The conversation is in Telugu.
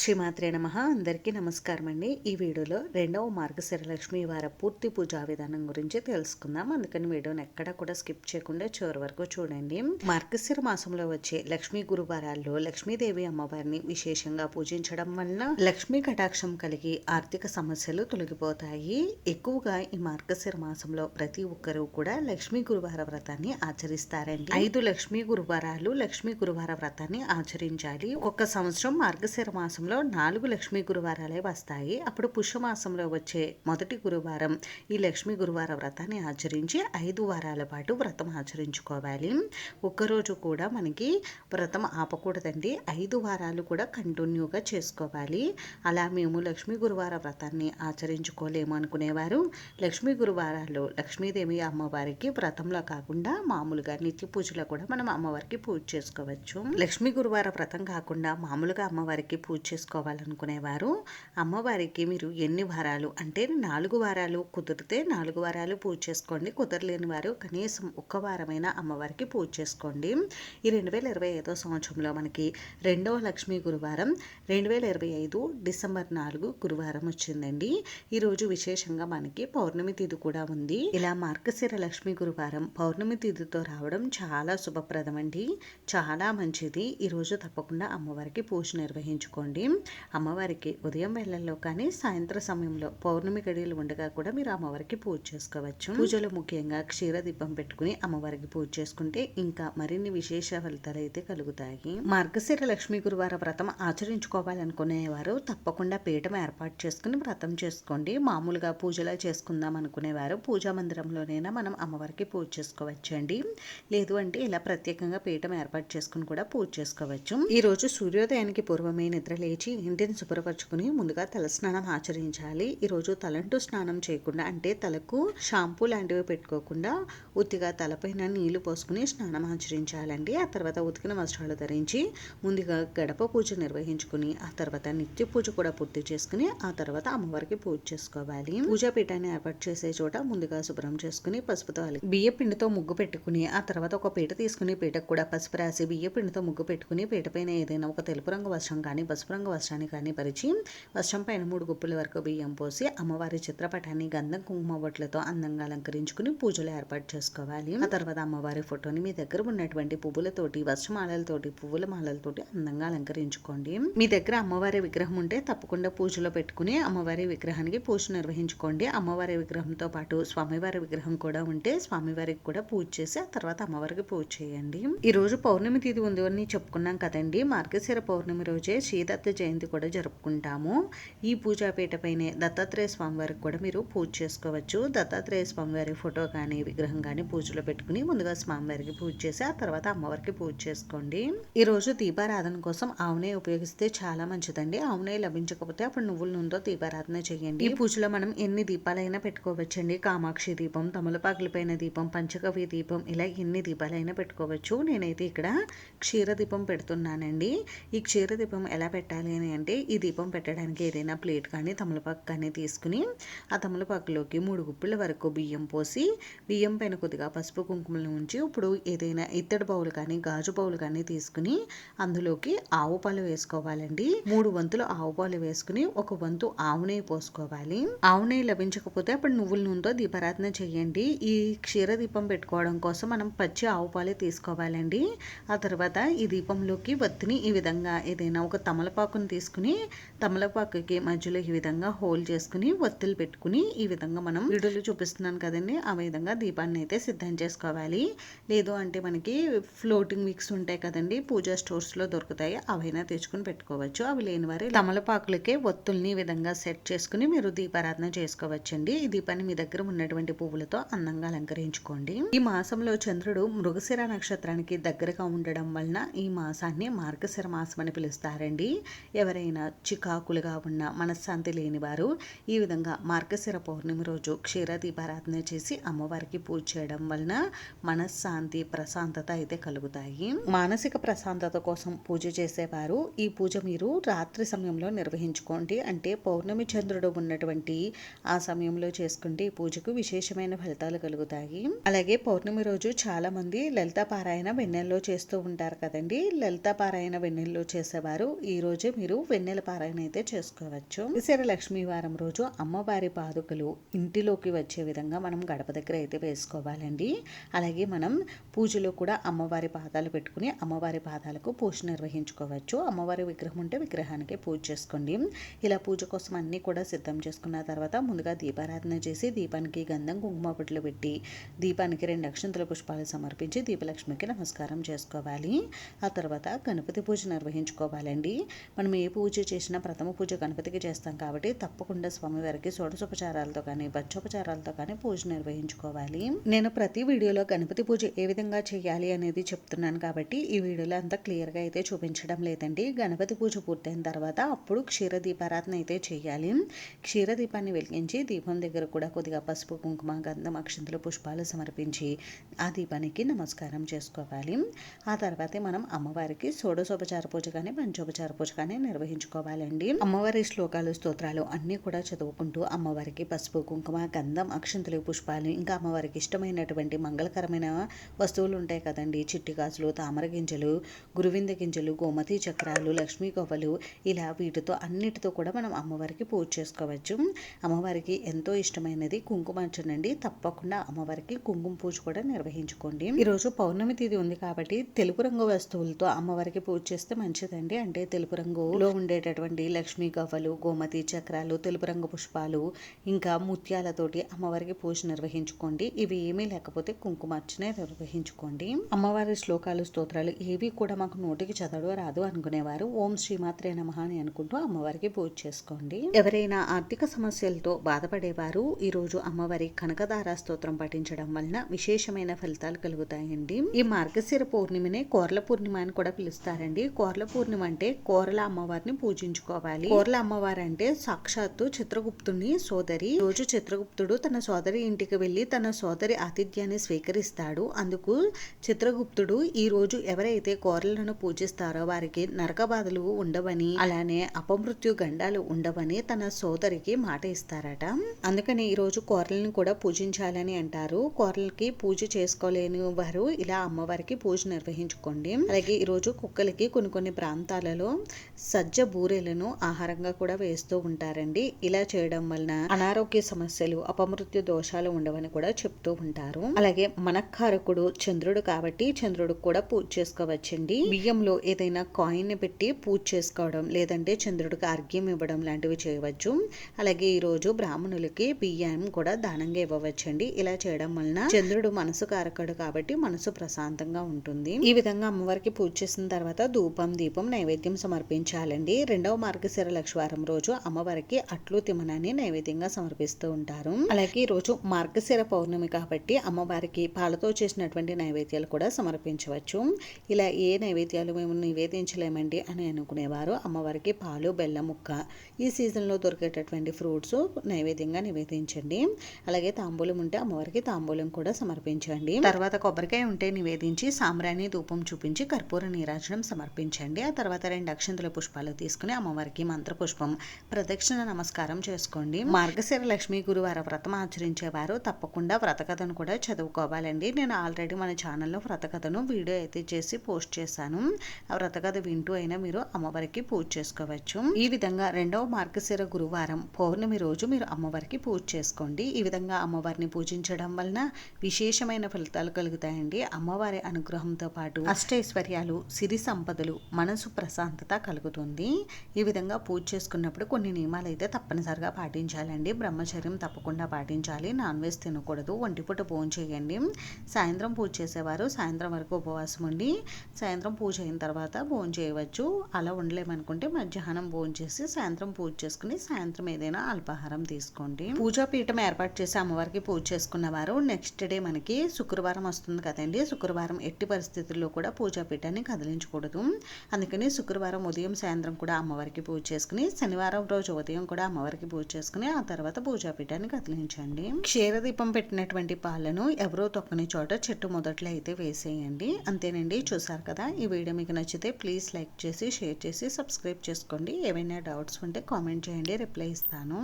శ్రీమాత్రే నమః. అందరికీ నమస్కారం అండి. ఈ వీడియోలో రెండవ మార్గశిర లక్ష్మి వార పూర్తి పూజా విధానం గురించి తెలుసుకుందాం. అందుకని వీడియోని ఎక్కడ కూడా స్కిప్ చేయకుండా చివరి వరకు చూడండి. మార్గశిర మాసంలో వచ్చే లక్ష్మీ గురువారాల్లో లక్ష్మీదేవి అమ్మవారిని విశేషంగా పూజించడం వలన లక్ష్మీ కటాక్షం కలిగి ఆర్థిక సమస్యలు తొలగిపోతాయి. ఎక్కువగా ఈ మార్గశిర మాసంలో ప్రతి ఒక్కరూ కూడా లక్ష్మీ గురువార వ్రతాన్ని ఆచరిస్తారండి. 5 లక్ష్మీ గురువారాలు లక్ష్మీ గురువార వ్రతాన్ని ఆచరించాలి. ఒక్క సంవత్సరం మార్గశిర మాసం 4 లక్ష్మీ గురువారాలే వస్తాయి. అప్పుడు పుష్యమాసంలో వచ్చే మొదటి గురువారం ఈ లక్ష్మీ గురువార వ్రతాన్ని ఆచరించి 5 వారాల పాటు వ్రతం ఆచరించుకోవాలి. ఒక్కరోజు కూడా మనకి వ్రతం ఆపకూడదండి. 5 వారాలు కూడా కంటిన్యూగా చేసుకోవాలి. అలా మేము లక్ష్మీ గురువార వ్రతాన్ని ఆచరించుకోలేము అనుకునేవారు లక్ష్మీ గురువారాల్లో లక్ష్మీదేవి అమ్మవారికి వ్రతంలో కాకుండా మామూలుగా నిత్య పూజలో కూడా మనం అమ్మవారికి పూజ చేసుకోవచ్చు. లక్ష్మీ గురువార వ్రతం కాకుండా మామూలుగా అమ్మవారికి పూజ చేసుకోవాలనుకునేవారు అమ్మవారికి మీరు ఎన్ని వారాలు అంటే 4 వారాలు కుదిరితే 4 వారాలు పూజ చేసుకోండి. కుదరలేని వారు కనీసం ఒక్క వారమైనా అమ్మవారికి పూజ చేసుకోండి. ఈ 2025 సంవత్సరంలో మనకి రెండవ లక్ష్మీ గురువారం 2025 డిసెంబర్ 4 గురువారం వచ్చిందండి. ఈరోజు విశేషంగా మనకి పౌర్ణమి తిథి కూడా ఉంది. ఇలా మార్గశిర లక్ష్మీ గురువారం పౌర్ణమి తిథితో రావడం చాలా శుభప్రదం అండి. చాలా మంచిది. ఈరోజు తప్పకుండా అమ్మవారికి పూజ నిర్వహించుకోండి. అమ్మవారికి ఉదయం వేళల్లో కానీ సాయంత్రం సమయంలో పౌర్ణమి గడియలు ఉండగా కూడా మీరు అమ్మవారికి పూజ చేసుకోవచ్చు. పూజలో ముఖ్యంగా క్షీర దీపం పెట్టుకుని అమ్మవారికి పూజ చేసుకుంటే ఇంకా మరిన్ని విశేష ఫలితాలు అయితే కలుగుతాయి. మార్గశిర లక్ష్మీ గురువార వ్రతం ఆచరించుకోవాలనుకునేవారు తప్పకుండా పీఠం ఏర్పాటు చేసుకుని వ్రతం చేసుకోండి. మామూలుగా పూజలా చేసుకుందాం అనుకునేవారు పూజా మందిరంలోనైనా మనం అమ్మవారికి పూజ చేసుకోవచ్చండి. లేదు అంటే ఇలా ప్రత్యేకంగా పీఠం ఏర్పాటు చేసుకుని కూడా పూజ చేసుకోవచ్చు. ఈ రోజు సూర్యోదయానికి పూర్వమే నిద్ర లేచి ఇంటిని శుభ్రపరచుకుని ముందుగా తల స్నానం ఆచరించాలి. ఈరోజు తలంటూ స్నానం చేయకుండా అంటే తలకు షాంపూ లాంటివి పెట్టుకోకుండా ఉత్తిగా తలపైన నీళ్లు పోసుకుని స్నానం ఆచరించాలండి. ఆ తర్వాత ఉతికిన వస్త్రాలు ధరించి ముందుగా గడప పూజ నిర్వహించుకుని ఆ తర్వాత నిత్య పూజ కూడా పూర్తి చేసుకుని ఆ తర్వాత అమ్మవారికి పూజ చేసుకోవాలి. పూజా పీఠాన్ని ఏర్పాటు చేసే చోట ముందుగా శుభ్రం చేసుకుని పసుపుతో బియ్య పిండితో ముగ్గు పెట్టుకుని ఆ తర్వాత ఒక పీట తీసుకుని పీటకు కూడా పసుపు రాసి బియ్య పిండితో ముగ్గు పెట్టుకుని పీట పైన ఏదైనా ఒక తెలుపు రంగు వస్త్రం కానీ పసుపు రంగు వస్త్రాన్ని కానీ పరిచి వస్త్రం పైన 3 గుప్పుల వరకు బియ్యం పోసి అమ్మవారి చిత్రపటాన్ని గంధం కుంకుమ బొట్లతో అందంగా అలంకరించుకుని పూజలు ఏర్పాటు చేసుకోవాలి. ఆ తర్వాత అమ్మవారి ఫోటోని మీ దగ్గర ఉన్నటువంటి పువ్వులతోటి వస్త్రమాలలతోటి పువ్వుల మాలలతోటి అందంగా అలంకరించుకోండి. మీ దగ్గర అమ్మవారి విగ్రహం ఉంటే తప్పకుండా పూజలో పెట్టుకుని అమ్మవారి విగ్రహానికి పూజ నిర్వహించుకోండి. అమ్మవారి విగ్రహంతో పాటు స్వామివారి విగ్రహం కూడా ఉంటే స్వామివారికి కూడా పూజ చేసి ఆ తర్వాత అమ్మవారికి పూజ చేయండి. ఈ రోజు పౌర్ణమి తిథి ఉంది అని చెప్పుకున్నాం కదండి. మార్గశిర పౌర్ణమి రోజే శ్రీదత్త జయంతి కూడా జరుపుకుంటాము. ఈ పూజాపీఠ పైనే దత్తాత్రేయ స్వామివారికి కూడా మీరు పూజ చేసుకోవచ్చు. దత్తాత్రేయ స్వామివారి ఫోటో కానీ విగ్రహం కానీ పూజలో పెట్టుకుని ముందుగా స్వామివారికి పూజ చేసి ఆ తర్వాత అమ్మవారికి పూజ చేసుకోండి. ఈ రోజు దీపారాధన కోసం ఆవునే ఉపయోగిస్తే చాలా మంచిదండి. ఆవునే లభించకపోతే అప్పుడు నువ్వుల నూనెతో దీపారాధన చేయండి. ఈ పూజలో మనం ఎన్ని దీపాలైనా పెట్టుకోవచ్చండి. కామాక్షి దీపం, తమలపాకుల పైన దీపం, పంచగవ్య దీపం ఇలా ఎన్ని దీపాలైనా పెట్టుకోవచ్చు. నేనైతే ఇక్కడ క్షీర దీపం పెడుతున్నానండి. ఈ క్షీర దీపం ఎలా పెట్టాలి అని అంటే ఈ దీపం పెట్టడానికి ఏదైనా ప్లేట్ కానీ తమలపాకు కానీ తీసుకుని ఆ తమలపాకులోకి 3 గుప్పిళ్ళ వరకు బియ్యం పోసి బియ్యం పైన కొద్దిగా పసుపు కుంకుమలు ఉంచి ఇప్పుడు ఏదైనా ఇత్తడి బౌల్ కానీ గాజు బౌల్ కానీ తీసుకుని అందులోకి ఆవు పాలు వేసుకోవాలండి. 3 వంతులు ఆవు పాలు వేసుకుని 1 వంతు ఆవు నెయ్యి పోసుకోవాలి. ఆవు నెయ్యి లభించకపోతే అప్పుడు నువ్వుల నూనెతో దీపారాధన చేయండి. ఈ క్షీర దీపం పెట్టుకోవడం కోసం మనం పచ్చి ఆవు పాలే తీసుకోవాలండి. ఆ తర్వాత ఈ దీపంలోకి వత్తిని ఈ విధంగా ఏదైనా ఒక తమలపాకుని తీసుకుని తమలపాకుకి మధ్యలో ఈ విధంగా హోల్ చేసుకుని ఒత్తులు పెట్టుకుని ఈ విధంగా మనం వీడియోలో చూపిస్తున్నాను కదండి ఆ విధంగా దీపాన్ని అయితే సిద్ధం చేసుకోవాలి. లేదు అంటే మనకి ఫ్లోటింగ్ విక్స్ ఉంటాయి కదండి పూజా స్టోర్స్ లో దొరుకుతాయి. అవైనా తెచ్చుకుని పెట్టుకోవచ్చు. అవి లేని వారి తమలపాకులకే ఒత్తుల్ని ఈ విధంగా సెట్ చేసుకుని మీరు దీపారాధన చేసుకోవచ్చండి. ఈ దీపాన్ని మీ దగ్గర ఉన్నటువంటి పువ్వులతో అందంగా అలంకరించుకోండి. ఈ మాసంలో చంద్రుడు మృగశిర నక్షత్రానికి దగ్గరగా ఉండడం వలన ఈ మాసాన్ని మార్గశిర మాసం అని పిలుస్తారండి. ఎవరైనా చికాకులుగా ఉన్న మనశ్శాంతి లేని వారు ఈ విధంగా మార్గశిర పౌర్ణమి రోజు క్షీర దీపారాధన చేసి అమ్మవారికి పూజ చేయడం వలన మనశ్శాంతి ప్రశాంతత అయితే కలుగుతాయి. మానసిక ప్రశాంతత కోసం పూజ చేసేవారు ఈ పూజ మీరు రాత్రి సమయంలో నిర్వహించుకోండి. అంటే పౌర్ణమి చంద్రుడు ఉన్నటువంటి ఆ సమయంలో చేసుకుంటే ఈ పూజకు విశేషమైన ఫలితాలు కలుగుతాయి. అలాగే పౌర్ణమి రోజు చాలా మంది లలితా పారాయణ వెన్నెల్లో చేస్తూ ఉంటారు కదండి. లలితా పారాయణ వెన్నెల్లో చేసేవారు ఈ రోజే రోజే మీరు వెన్నెల పారాయణ అయితే చేసుకోవచ్చు. మార్గశిర లక్ష్మీ వారం రోజు అమ్మవారి పాదుకలు ఇంటిలోకి వచ్చే విధంగా మనం గడప దగ్గర అయితే వేసుకోవాలండి. అలాగే మనం పూజలో కూడా అమ్మవారి పాదాలు పెట్టుకుని అమ్మవారి పాదాలకు పూజ నిర్వహించుకోవచ్చు. అమ్మవారి విగ్రహం ఉంటే విగ్రహానికి పూజ చేసుకోండి. ఇలా పూజ కోసం అన్నీ కూడా సిద్ధం చేసుకున్న తర్వాత ముందుగా దీపారాధన చేసి దీపానికి గంధం కుంకుమ బొట్లు పెట్టి దీపానికి 2 అక్షంతల పుష్పాలు సమర్పించి దీపలక్ష్మికి నమస్కారం చేసుకోవాలి. ఆ తర్వాత గణపతి పూజ నిర్వహించుకోవాలండి. మనం ఏ పూజ చేసినా ప్రథమ పూజ గణపతికి చేస్తాం కాబట్టి తప్పకుండా స్వామివారికి షోడశోపచారాలతో కానీ పంచోపచారాలతో కానీ పూజ నిర్వహించుకోవాలి. నేను ప్రతి వీడియోలో గణపతి పూజ ఏ విధంగా చేయాలి అనేది చెప్తున్నాను కాబట్టి ఈ వీడియోలో అంతా క్లియర్గా అయితే చూపించడం లేదండి. గణపతి పూజ పూర్తయిన తర్వాత అప్పుడు క్షీర దీపారాధన అయితే చేయాలి. క్షీర దీపాన్ని వెలిగించి దీపం దగ్గర కూడా కొద్దిగా పసుపు కుంకుమ గంధం అక్షంతలు పుష్పాలు సమర్పించి ఆ దీపానికి నమస్కారం చేసుకోవాలి. ఆ తర్వాతే మనం అమ్మవారికి షోడశోపచార పూజ కానీ పంచోపచార పూజ కానీ నిర్వహించుకోవాలండి. అమ్మవారి శ్లోకాలు స్తోత్రాలు అన్నీ కూడా చదువుకుంటూ అమ్మవారికి పసుపు కుంకుమ గంధం అక్షంతలు పుష్పాలు ఇంకా అమ్మవారికి ఇష్టమైనటువంటి మంగళకరమైన వస్తువులు ఉంటాయి కదండి. చిట్టి గాజులు తామర గింజలు గురువింద గింజలు గోమతి చక్రాలు లక్ష్మీ గవ్వలు ఇలా వీటితో అన్నిటితో కూడా మనం అమ్మవారికి పూజ చేసుకోవచ్చు. అమ్మవారికి ఎంతో ఇష్టమైనది కుంకుమార్చనండి. తప్పకుండా అమ్మవారికి కుంకుమ పూజ కూడా నిర్వహించుకోండి. ఈరోజు పౌర్ణమి తిథి ఉంది కాబట్టి తెలుపు రంగు వస్తువులతో అమ్మవారికి పూజ చేస్తే మంచిదండి. అంటే తెలుపు రంగులో ఉండేటటువంటి లక్ష్మీ గవ్వలు గోమతి చక్రాలు తెలుపు రంగు పుష్పాలు ఇంకా ముత్యాలతోటి అమ్మవారికి పూజ నిర్వహించుకోండి. ఇవి ఏమీ లేకపోతే కుంకుమార్చనే నిర్వహించుకోండి. అమ్మవారి శ్లోకాలు స్తోత్రాలు ఏవి కూడా మాకు నోటికి చదవడం రాదు అనుకునేవారు ఓం శ్రీమాత్రే నమః అని అనుకుంటూ అమ్మవారికి పూజ చేసుకోండి. ఎవరైనా ఆర్థిక సమస్యలతో బాధపడేవారు ఈరోజు అమ్మవారి కనకదార స్తోత్రం పఠించడం వలన విశేషమైన ఫలితాలు కలుగుతాయండి. ఈ మార్గశిర పౌర్ణమినే కోర్ల పూర్ణిమ అని కూడా పిలుస్తారండి. కోర్ల పూర్ణిమ అంటే కోరల అమ్మవారిని పూజించుకోవాలి. కోర్ల అమ్మవారు అంటే సాక్షాత్తు చిత్రగుప్తుని సోదరి. రోజు చిత్రగుప్తుడు తన సోదరి ఇంటికి వెళ్లి తన సోదరి ఆతిథ్యాన్ని స్వీకరిస్తాడు. అందుకు చిత్రగుప్తుడు ఈ రోజు ఎవరైతే కోరలను పూజిస్తారో వారికి నరక బాధలు ఉండవని అలానే అపమృత్యు గండాలు ఉండవని తన సోదరికి మాట ఇస్తారట. అందుకని ఈ రోజు కోరలను కూడా పూజించాలని అంటారు. కోరలకి పూజ చేసుకోలేని వారు ఇలా అమ్మవారికి పూజ నిర్వహించుకోండి. అలాగే ఈ రోజు కుక్కలకి కొన్ని ప్రాంతాలలో సజ్జ బూరెలను ఆహారంగా కూడా వేస్తూ ఉంటారండి. ఇలా చేయడం వలన అనారోగ్య సమస్యలు అపమృత్యు దోషాలు ఉండవని కూడా చెప్తూ ఉంటారు. అలాగే మనఃకారకుడు చంద్రుడు కాబట్టి చంద్రుడికి కూడా పూజ చేసుకోవచ్చండి. బియ్యంలో ఏదైనా కాయిన్ పెట్టి పూజ చేసుకోవడం లేదంటే చంద్రుడికి అర్ఘ్యం ఇవ్వడం లాంటివి చేయవచ్చు. అలాగే ఈ రోజు బ్రాహ్మణులకి బియ్యం కూడా దానంగా ఇవ్వవచ్చండి. ఇలా చేయడం వలన చంద్రుడు మనసు కారకుడు కాబట్టి మనసు ప్రశాంతంగా ఉంటుంది. ఈ విధంగా అమ్మవారికి పూజ చేసిన తర్వాత ధూపం దీపం నైవేద్యం సమర్పించాలండి. రెండవ మార్గశిర లక్ష్మీవారం రోజు అమ్మవారికి అట్లు తిమనాన్ని నైవేద్యంగా సమర్పిస్తూ ఉంటారు. అలాగే ఈ రోజు మార్గశిర పౌర్ణమి కాబట్టి అమ్మవారికి పాలతో చేసినటువంటి నైవేద్యాలు కూడా సమర్పించవచ్చు. ఇలా ఏ నైవేద్యాలు మేము నివేదించలేమండి అని అనుకునేవారు అమ్మవారికి పాలు బెల్లం ముక్క ఈ సీజన్లో దొరికేటటువంటి ఫ్రూట్స్ నైవేద్యంగా నివేదించండి. అలాగే తాంబూలం ఉంటే అమ్మవారికి తాంబూలం కూడా సమర్పించండి. తర్వాత కొబ్బరికాయ ఉంటే నివేదించి సాంబ్రాణి ధూపం చూపించి కర్పూర నీరాజనం సమర్పించండి. ఆ తర్వాత 2 అక్షంతల పుష్పాలు తీసుకుని అమ్మవారికి మంత్ర పుష్పం ప్రదక్షిణ నమస్కారం చేసుకోండి. మార్గశిర లక్ష్మీ గురువార వ్రతం ఆచరించేవారు తప్పకుండా వ్రత కథను కూడా చదువుకోవాలండి. నేను ఆల్రెడీ మన ఛానల్లో వ్రత కథను వీడియో అయితే చేసి పోస్ట్ చేశాను. ఆ వ్రత కథ వింటూ అయినా మీరు అమ్మవారికి పూజ చేసుకోవచ్చు. ఈ విధంగా రెండవ మార్గశిర గురువారం పౌర్ణమి రోజు మీరు అమ్మవారికి పూజ చేసుకోండి. ఈ విధంగా అమ్మవారిని పూజించడం వలన విశేషమైన ఫలితాలు కలుగుతాయండి. అమ్మవారి అనుగ్రహంతో పాటు అష్టైశ్వర్యాలు సిరి సంపదలు మనసు ప్రశాంతత కలుగుతుంది. ఈ విధంగా పూజ చేసుకున్నప్పుడు కొన్ని నియమాలు అయితే తప్పనిసరిగా పాటించాలండి. బ్రహ్మచర్యం తప్పకుండా పాటించాలి. నాన్ వెజ్ తినకూడదు. ఒంటిపూట భోజనం చేయండి. సాయంత్రం పూజ చేసేవారు సాయంత్రం వరకు ఉపవాసం ఉండి సాయంత్రం పూజ అయిన తర్వాత భోజనం చేయవచ్చు. అలా ఉండలేమనుకుంటే మధ్యాహ్నం భోజనం చేసి సాయంత్రం పూజ చేసుకుని సాయంత్రం ఏదైనా అల్పాహారం తీసుకోండి. పూజా పీఠం ఏర్పాటు చేసి అమ్మవారికి పూజ చేసుకున్న వారు నెక్స్ట్ డే మనకి శుక్రవారం వస్తుంది కదండి. శుక్రవారం ఎట్టి పరిస్థితుల్లో కూడా పూజా పీఠాన్ని కదిలించకూడదు. అందుకని శుక్రవారం ఉదయం సాయంత్రం కూడా అమ్మవారికి పూజ చేసుకుని శనివారం రోజు ఉదయం కూడా అమ్మవారికి పూజ చేసుకుని ఆ తర్వాత పూజా పీఠాన్ని కదిలించండి. క్షీరదీపం పెట్టినటువంటి పాలను ఎవరో తొక్కని చోట చెట్టు మొదట్లో అయితే వేసేయండి. అంతేనండి. చూసారు కదా. ఈ వీడియో మీకు నచ్చితే ప్లీజ్ లైక్ చేసి షేర్ చేసి సబ్స్క్రైబ్ చేసుకోండి. ఏవైనా డౌట్స్ ఉంటే కామెంట్ చేయండి, రిప్లై ఇస్తాను.